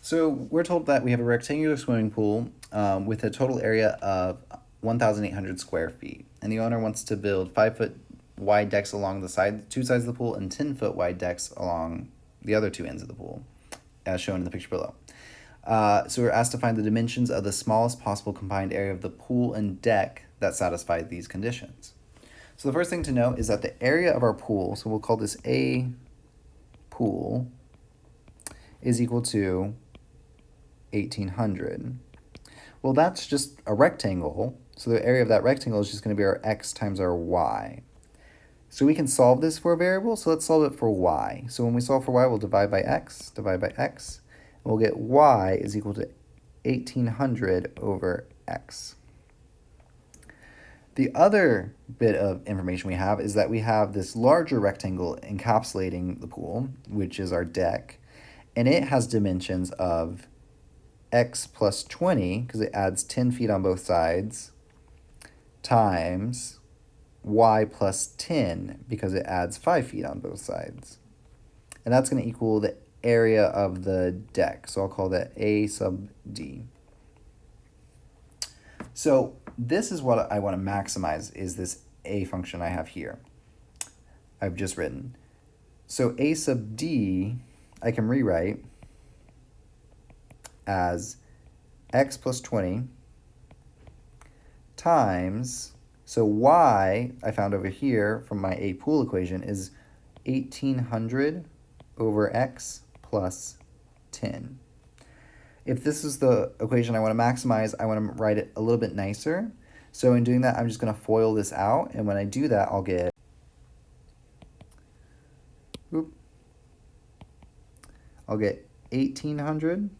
So we're told that we have a rectangular swimming pool with a total area of 1,800 square feet, and the owner wants to build 5-foot wide decks along the two sides of the pool and 10-foot wide decks along the other two ends of the pool, as shown in the picture below. So we're asked to find the dimensions of the smallest possible combined area of the pool and deck that satisfy these conditions. So the first thing to note is that the area of our pool, so we'll call this A pool, is equal to 1,800. Well, that's just a rectangle, so the area of that rectangle is just going to be our x times our y. So we can solve this for a variable, so let's solve it for y. So when we solve for y, we'll divide by x, and we'll get y is equal to 1,800 over x. The other bit of information we have is that we have this larger rectangle encapsulating the pool, which is our deck, and it has dimensions of x plus 20, because it adds 10 feet on both sides, times y plus 10, because it adds 5 feet on both sides. And that's going to equal the area of the deck, so I'll call that A sub D. So this is what I want to maximize, is this A function I have here. I've just written. So A sub D, I can rewrite as x plus 20 times, so y I found over here from my A pool equation is 1,800 over x plus 10. If this is the equation I want to maximize, I want to write it a little bit nicer. So in doing that, I'm just going to FOIL this out, and when I do that, I'll get 1,800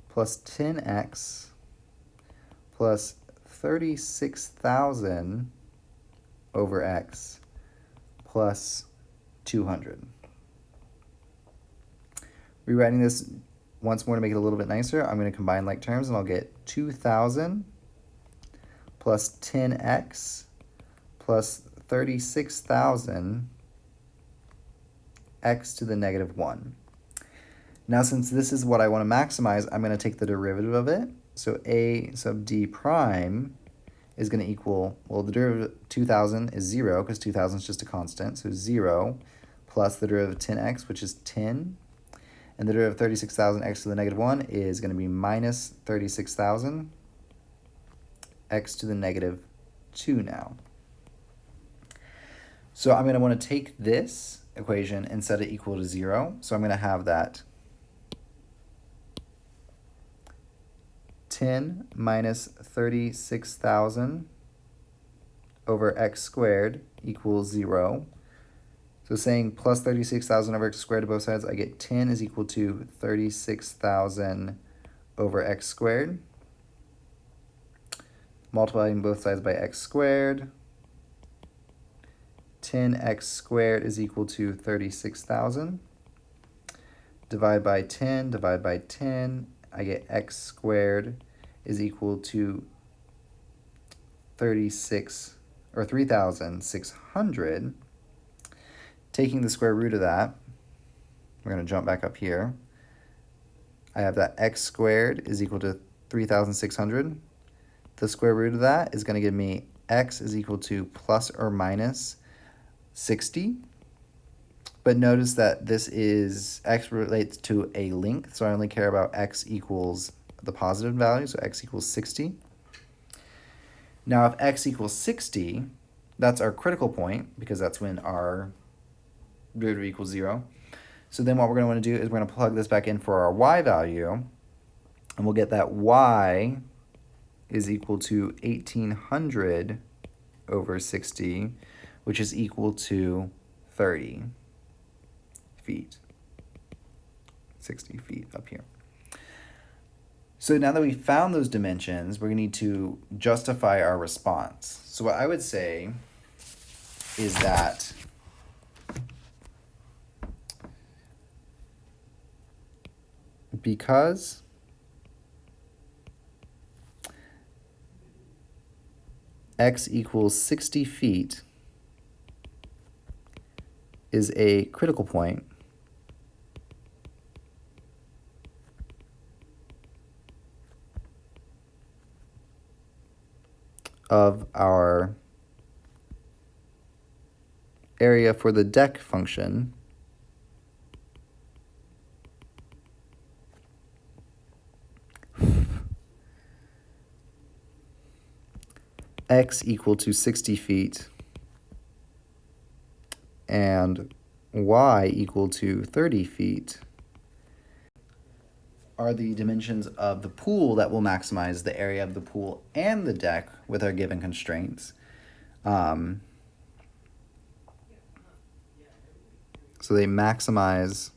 plus 10x plus 36,000 over x plus 200. Rewriting this once more to make it a little bit nicer, I'm going to combine like terms, and I'll get 2,000 plus 10x plus 36,000 x to the negative 1. Now, since this is what I want to maximize, I'm going to take the derivative of it. So A sub D prime is going to equal, well, the derivative of 2,000 is 0, because 2,000 is just a constant, so 0 plus the derivative of 10x, which is 10. And the derivative of 36,000 x to the negative 1 is going to be minus 36,000 x to the negative 2 now. So I'm going to want to take this equation and set it equal to 0. So I'm going to have that 10 minus 36,000 over x squared equals 0. So saying plus 36,000 over x squared to both sides, I get 10 is equal to 36,000 over x squared. Multiplying both sides by x squared. 10x squared is equal to 36,000. Divide by 10, I get x squared is equal to 3,600. Taking the square root of that, we're going to jump back up here. I have that x squared is equal to 3,600. The square root of that is going to give me x is equal to plus or minus 60. But notice that this is, x relates to a length, so I only care about x equals the positive value, so x equals 60. Now if x equals 60, that's our critical point, because that's when our derivative equals 0. So then what we're going to want to do is we're going to plug this back in for our y value, and we'll get that y is equal to 1,800 over 60, which is equal to 30 feet. 60 feet up here. So now that we found those dimensions, we're going to need to justify our response. So what I would say is that because x equals 60 feet is a critical point, of our area for the deck function x equal to 60 feet and y equal to 30 feet are the dimensions of the pool that will maximize the area of the pool and the deck with our given constraints. So they maximize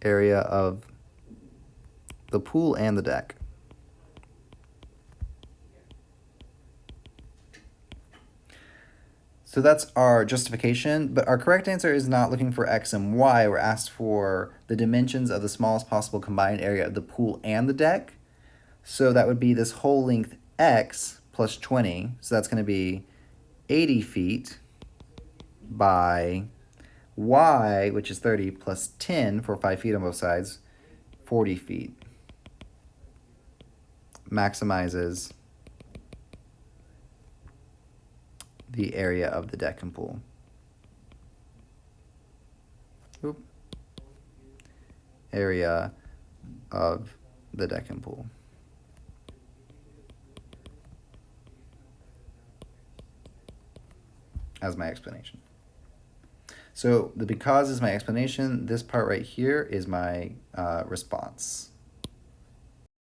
area of the pool and the deck. So that's our justification, but our correct answer is not looking for x and y. We're asked for the dimensions of the smallest possible combined area of the pool and the deck. So that would be this whole length x plus 20. So that's going to be 80 feet by y, which is 30, plus 10 for 5 feet on both sides, 40 feet. Maximizes the area of the deck and pool. Oop. Area of the deck and pool. As my explanation. So the because is my explanation. This part right here is my response.